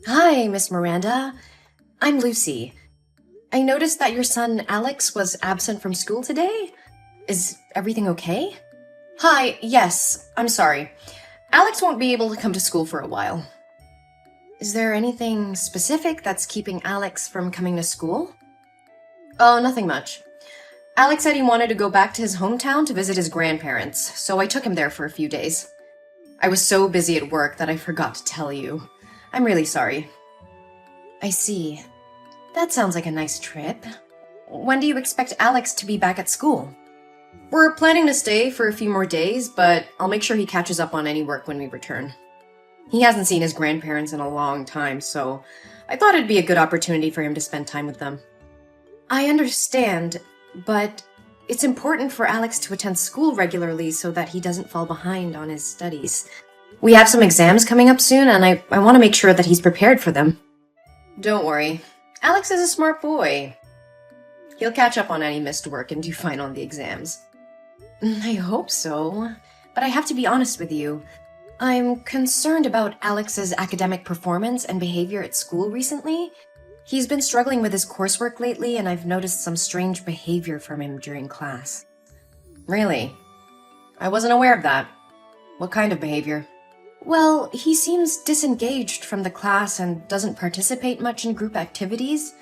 Hi, Miss Miranda. I'm Lucy. I noticed that your son Alex was absent from school today. Is everything okay? Hi, yes, I'm sorry. Alex won't be able to come to school for a while. Is there anything specific that's keeping Alex from coming to school? Oh, nothing much. Alex said he wanted to go back to his hometown to visit his grandparents, so I took him there for a few days. I was so busy at work that I forgot to tell you. I'm really sorry. I see. That sounds like a nice trip. When do you expect Alex to be back at school? We're planning to stay for a few more days, but I'll make sure he catches up on any work when we return. He hasn't seen his grandparents in a long time, so I thought it'd be a good opportunity for him to spend time with them. I understand, but it's important for Alex to attend school regularly so that he doesn't fall behind on his studies. We have some exams coming up soon, and I want to make sure that he's prepared for them. Don't worry. Alex is a smart boy. He'll catch up on any missed work and do fine on the exams. I hope so, but I have to be honest with you. I'm concerned about Alex's academic performance and behavior at school recently. He's been struggling with his coursework lately, and I've noticed some strange behavior from him during class. Really? I wasn't aware of that. What kind of behavior? Well, he seems disengaged from the class and doesn't participate much in group activities.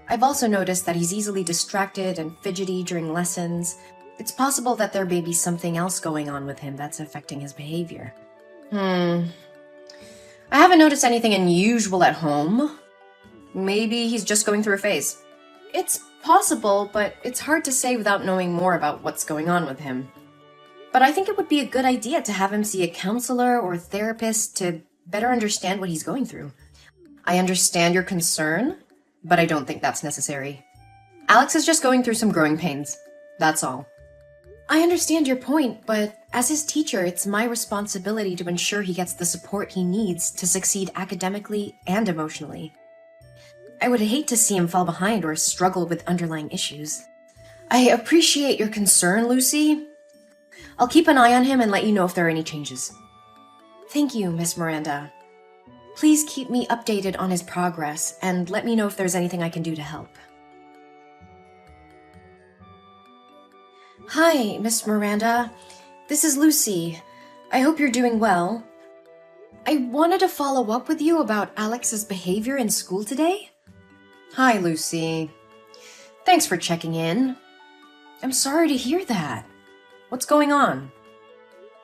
I've also noticed that he's easily distracted and fidgety during lessons. It's possible that there may be something else going on with him that's affecting his behavior. I haven't noticed anything unusual at home. Maybe he's just going through a phase. It's possible, but it's hard to say without knowing more about what's going on with him. But I think it would be a good idea to have him see a counselor or therapist to better understand what he's going through. I understand your concern, but I don't think that's necessary. Alex is just going through some growing pains. That's all. I understand your point, but as his teacher, it's my responsibility to ensure he gets the support he needs to succeed academically and emotionally. I would hate to see him fall behind or struggle with underlying issues. I appreciate your concern, Lucy. I'll keep an eye on him and let you know if there are any changes. Thank you, Miss Miranda. Please keep me updated on his progress and let me know if there's anything I can do to help. Hi, Miss Miranda. This is Lucy. I hope you're doing well. I wanted to follow up with you about Alex's behavior in school today. Hi, Lucy. Thanks for checking in. I'm sorry to hear that. What's going on?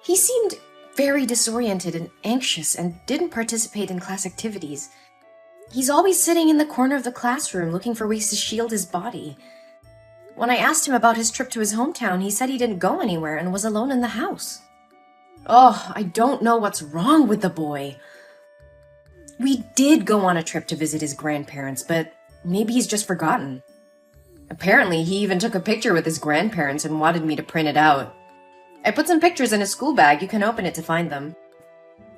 He seemed very disoriented and anxious and didn't participate in class activities. He's always sitting in the corner of the classroom looking for ways to shield his body. When I asked him about his trip to his hometown, he said he didn't go anywhere and was alone in the house. Oh, I don't know what's wrong with the boy. We did go on a trip to visit his grandparents, but maybe he's just forgotten. Apparently, he even took a picture with his grandparents and wanted me to print it out. I put some pictures in his school bag. You can open it to find them.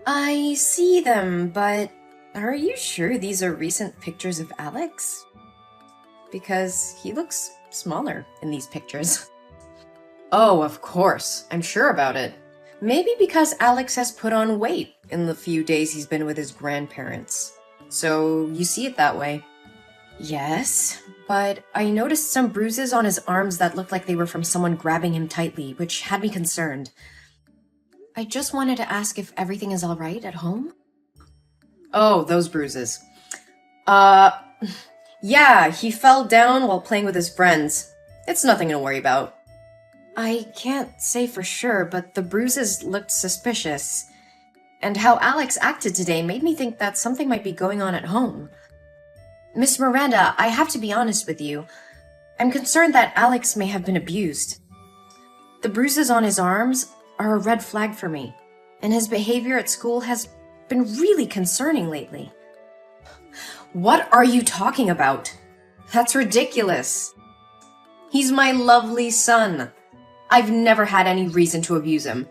I see them, but are you sure these are recent pictures of Alex? Because he looks smaller in these pictures. Oh, of course. I'm sure about it. Maybe because Alex has put on weight in the few days he's been with his grandparents. So you see it that way. Yes, but I noticed some bruises on his arms that looked like they were from someone grabbing him tightly, which had me concerned. I just wanted to ask if everything is all right at home. Oh, those bruises. Yeah, he fell down while playing with his friends. It's nothing to worry about. I can't say for sure, but the bruises looked suspicious. And how Alex acted today made me think that something might be going on at home. Miss Miranda, I have to be honest with you. I'm concerned that Alex may have been abused. The bruises on his arms are a red flag for me, and his behavior at school has been really concerning lately. What are you talking about? That's ridiculous. He's my lovely son. I've never had any reason to abuse him.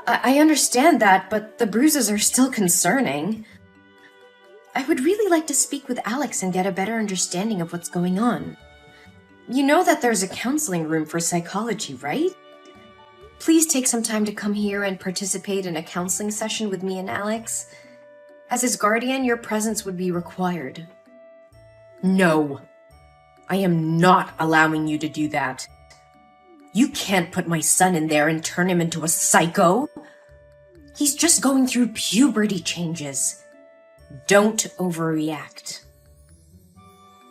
I understand that, but the bruises are still concerning. I would really like to speak with Alex and get a better understanding of what's going on. You know that there's a counseling room for psychology, right? Please take some time to come here and participate in a counseling session with me and Alex. As his guardian, your presence would be required. No, I am not allowing you to do that. You can't put my son in there and turn him into a psycho. He's just going through puberty changes. Don't overreact.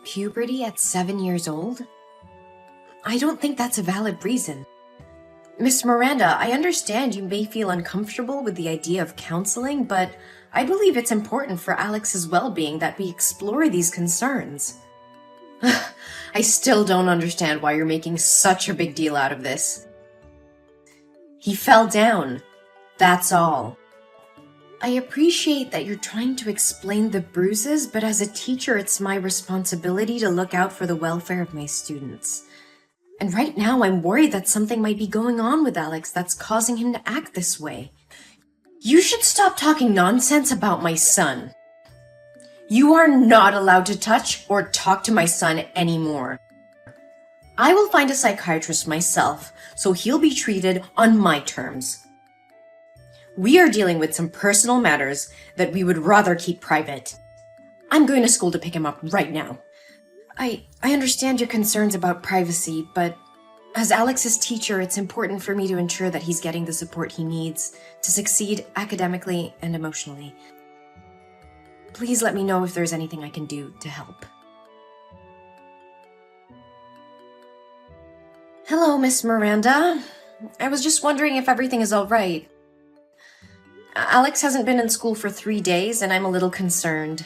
Puberty at 7 years old? I don't think that's a valid reason. Miss Miranda, I understand you may feel uncomfortable with the idea of counseling, but I believe it's important for Alex's well-being that we explore these concerns. I still don't understand why you're making such a big deal out of this. He fell down. That's all. I appreciate that you're trying to explain the bruises, but as a teacher, it's my responsibility to look out for the welfare of my students. And right now, I'm worried that something might be going on with Alex that's causing him to act this way. You should stop talking nonsense about my son. You are not allowed to touch or talk to my son anymore. I will find a psychiatrist myself, so he'll be treated on my terms. We are dealing with some personal matters that we would rather keep private. I'm going to school to pick him up right now. I understand your concerns about privacy, but as Alex's teacher, it's important for me to ensure that he's getting the support he needs to succeed academically and emotionally. Please let me know if there's anything I can do to help. Hello, Miss Miranda. I was just wondering if everything is all right. Alex hasn't been in school for 3 days, and I'm a little concerned.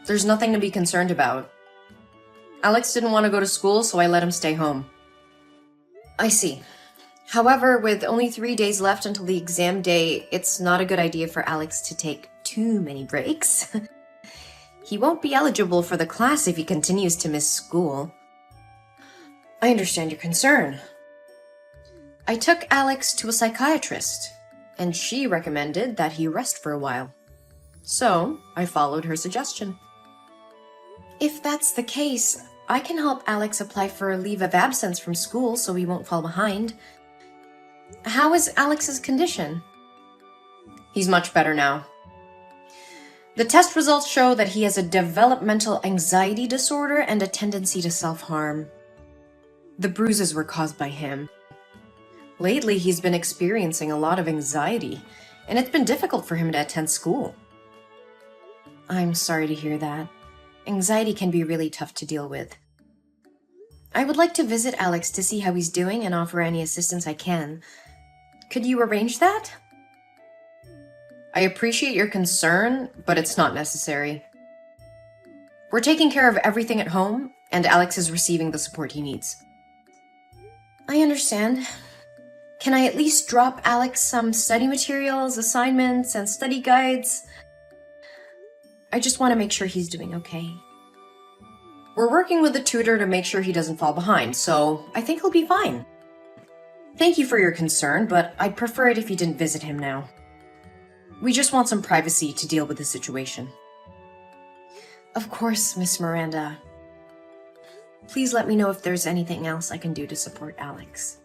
There's nothing to be concerned about. Alex didn't want to go to school, so I let him stay home. I see. However, with only 3 days left until the exam day, it's not a good idea for Alex to take too many breaks. He won't be eligible for the class if he continues to miss school. I understand your concern. I took Alex to a psychiatrist, and she recommended that he rest for a while. So, I followed her suggestion. If that's the case, I can help Alex apply for a leave of absence from school so he won't fall behind. How is Alex's condition? He's much better now. The test results show that he has a developmental anxiety disorder and a tendency to self-harm. The bruises were caused by him. Lately, he's been experiencing a lot of anxiety, and it's been difficult for him to attend school. I'm sorry to hear that. Anxiety can be really tough to deal with. I would like to visit Alex to see how he's doing and offer any assistance I can. Could you arrange that? I appreciate your concern, but it's not necessary. We're taking care of everything at home, and Alex is receiving the support he needs. I understand. Can I at least drop Alex some study materials, assignments, and study guides? I just want to make sure he's doing okay. We're working with the tutor to make sure he doesn't fall behind, so I think he'll be fine. Thank you for your concern, but I'd prefer it if you didn't visit him now. We just want some privacy to deal with the situation. Of course, Miss Miranda. Please let me know if there's anything else I can do to support Alex.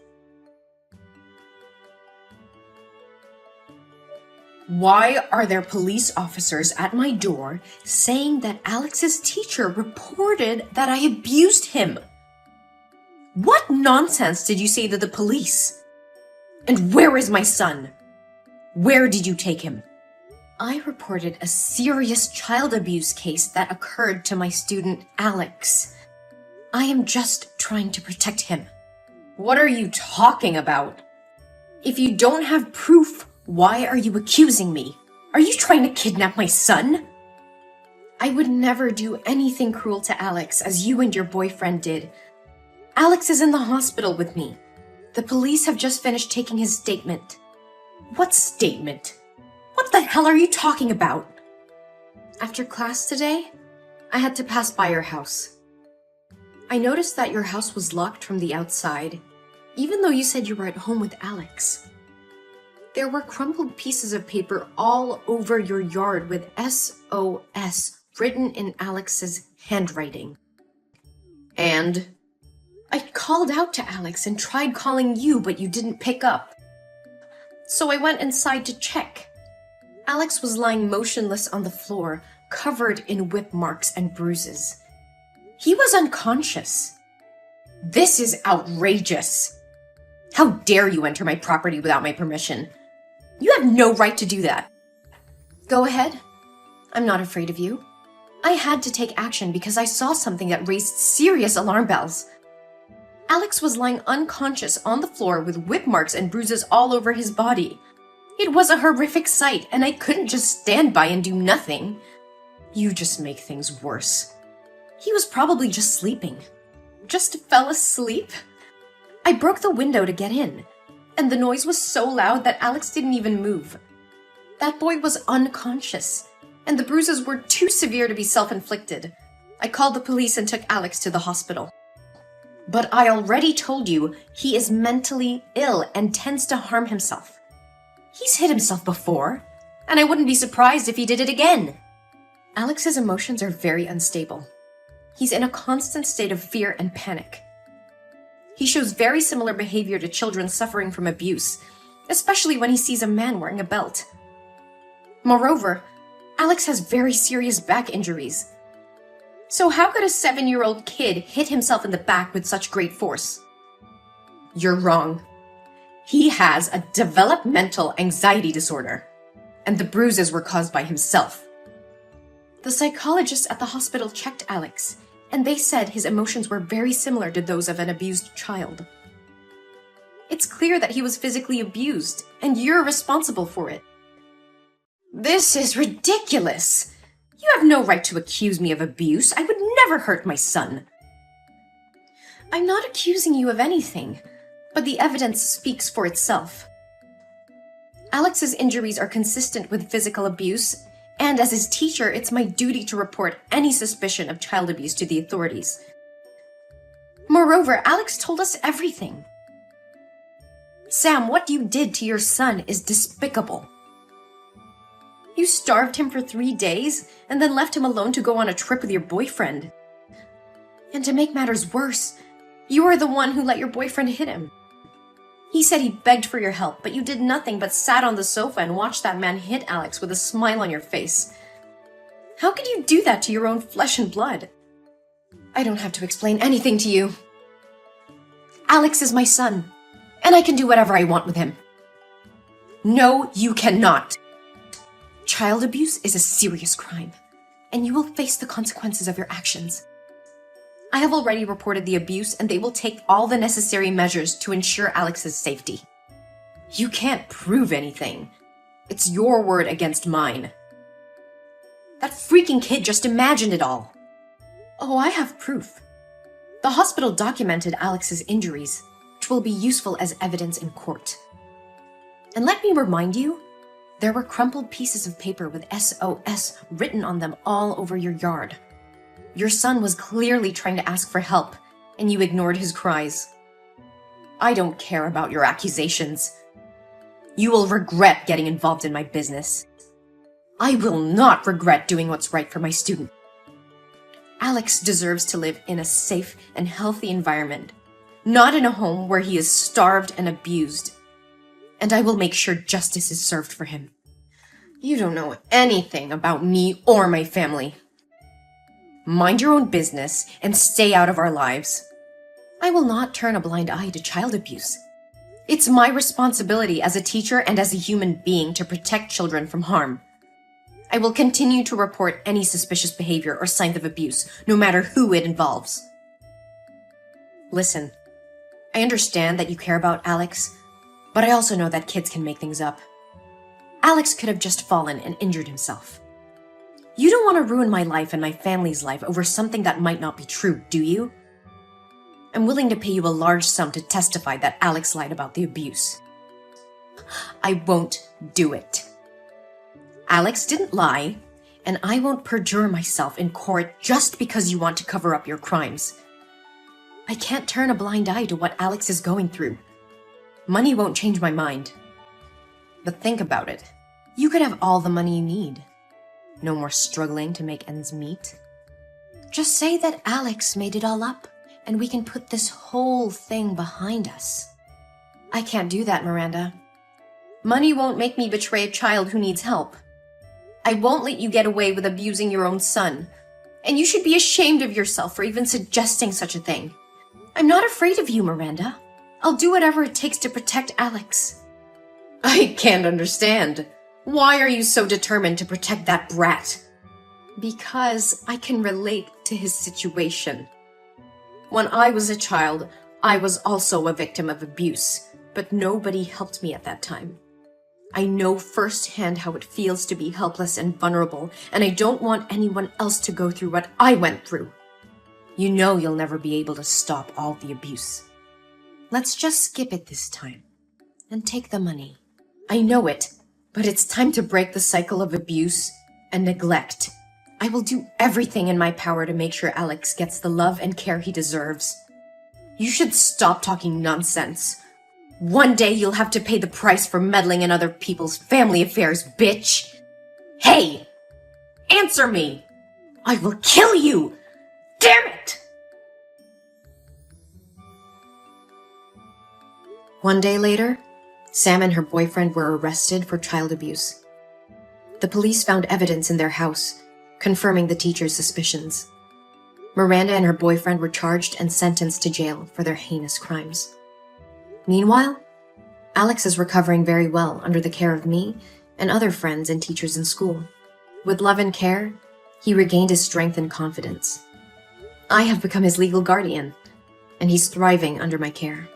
Why are there police officers at my door saying that Alex's teacher reported that I abused him? What nonsense did you say to the police? And where is my son? Where did you take him? I reported a serious child abuse case that occurred to my student Alex. I am just trying to protect him. What are you talking about? If you don't have proof, why are you accusing me? Are you trying to kidnap my son? I would never do anything cruel to Alex as you and your boyfriend did. Alex is in the hospital with me. The police have just finished taking his statement. What statement? What the hell are you talking about? After class today, I had to pass by your house. I noticed that your house was locked from the outside, even though you said you were at home with Alex. There were crumpled pieces of paper all over your yard with SOS written in Alex's handwriting. And I called out to Alex and tried calling you, but you didn't pick up. So I went inside to check. Alex was lying motionless on the floor, covered in whip marks and bruises. He was unconscious. This is outrageous. How dare you enter my property without my permission? You have no right to do that. Go ahead. I'm not afraid of you. I had to take action because I saw something that raised serious alarm bells. Alex was lying unconscious on the floor with whip marks and bruises all over his body. It was a horrific sight, and I couldn't just stand by and do nothing. You just make things worse. He was probably just sleeping. Just fell asleep. I broke the window to get in, and the noise was so loud that Alex didn't even move. That boy was unconscious, and the bruises were too severe to be self-inflicted. I called the police and took Alex to the hospital. But I already told you he is mentally ill and tends to harm himself. He's hit himself before, and I wouldn't be surprised if he did it again. Alex's emotions are very unstable. He's in a constant state of fear and panic. He shows very similar behavior to children suffering from abuse, especially when he sees a man wearing a belt. Moreover, Alex has very serious back injuries. So how could a 7-year-old kid hit himself in the back with such great force? You're wrong. He has a developmental anxiety disorder, and the bruises were caused by himself. The psychologists at the hospital checked Alex, and they said his emotions were very similar to those of an abused child. It's clear that he was physically abused, and you're responsible for it. This is ridiculous! You have no right to accuse me of abuse. I would never hurt my son. I'm not accusing you of anything, but the evidence speaks for itself. Alex's injuries are consistent with physical abuse, and as his teacher, it's my duty to report any suspicion of child abuse to the authorities. Moreover, Alex told us everything. Sam, what you did to your son is despicable. You starved him for 3 days and then left him alone to go on a trip with your boyfriend. And to make matters worse, you are the one who let your boyfriend hit him. He said he begged for your help, but you did nothing but sat on the sofa and watched that man hit Alex with a smile on your face. How could you do that to your own flesh and blood? I don't have to explain anything to you. Alex is my son, and I can do whatever I want with him. No, you cannot. Child abuse is a serious crime, and you will face the consequences of your actions. I have already reported the abuse, and they will take all the necessary measures to ensure Alex's safety. You can't prove anything. It's your word against mine. That freaking kid just imagined it all. Oh, I have proof. The hospital documented Alex's injuries, which will be useful as evidence in court. And let me remind you, there were crumpled pieces of paper with SOS written on them all over your yard. Your son was clearly trying to ask for help, and you ignored his cries. I don't care about your accusations. You will regret getting involved in my business. I will not regret doing what's right for my student. Alex deserves to live in a safe and healthy environment, not in a home where he is starved and abused. And I will make sure justice is served for him. You don't know anything about me or my family. Mind your own business and stay out of our lives. I will not turn a blind eye to child abuse. It's my responsibility as a teacher and as a human being to protect children from harm. I will continue to report any suspicious behavior or signs of abuse, no matter who it involves. Listen, I understand that you care about Alex, but I also know that kids can make things up. Alex could have just fallen and injured himself. You don't want to ruin my life and my family's life over something that might not be true, do you? I'm willing to pay you a large sum to testify that Alex lied about the abuse. I won't do it. Alex didn't lie, and I won't perjure myself in court just because you want to cover up your crimes. I can't turn a blind eye to what Alex is going through. Money won't change my mind. But think about it. You could have all the money you need. No more struggling to make ends meet. Just say that Alex made it all up, and we can put this whole thing behind us. I can't do that, Miranda. Money won't make me betray a child who needs help. I won't let you get away with abusing your own son. And you should be ashamed of yourself for even suggesting such a thing. I'm not afraid of you, Miranda. I'll do whatever it takes to protect Alex. I can't understand. Why are you so determined to protect that brat? Because I can relate to his situation. When I was a child, I was also a victim of abuse, but nobody helped me at that time. I know firsthand how it feels to be helpless and vulnerable, and I don't want anyone else to go through what I went through. You know you'll never be able to stop all the abuse. Let's just skip it this time and take the money. I know it, but it's time to break the cycle of abuse and neglect. I will do everything in my power to make sure Alex gets the love and care he deserves. You should stop talking nonsense. One day you'll have to pay the price for meddling in other people's family affairs, bitch! Hey! Answer me! I will kill you! Damn it! One day later, Sam and her boyfriend were arrested for child abuse. The police found evidence in their house, confirming the teacher's suspicions. Miranda and her boyfriend were charged and sentenced to jail for their heinous crimes. Meanwhile, Alex is recovering very well under the care of me and other friends and teachers in school. With love and care, he regained his strength and confidence. I have become his legal guardian, and he's thriving under my care.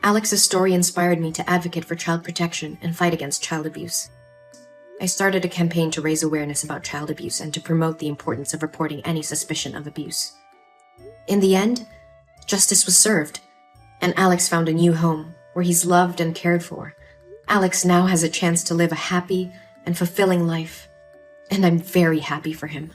Alex's story inspired me to advocate for child protection and fight against child abuse. I started a campaign to raise awareness about child abuse and to promote the importance of reporting any suspicion of abuse. In the end, justice was served, and Alex found a new home where he's loved and cared for. Alex now has a chance to live a happy and fulfilling life, and I'm very happy for him.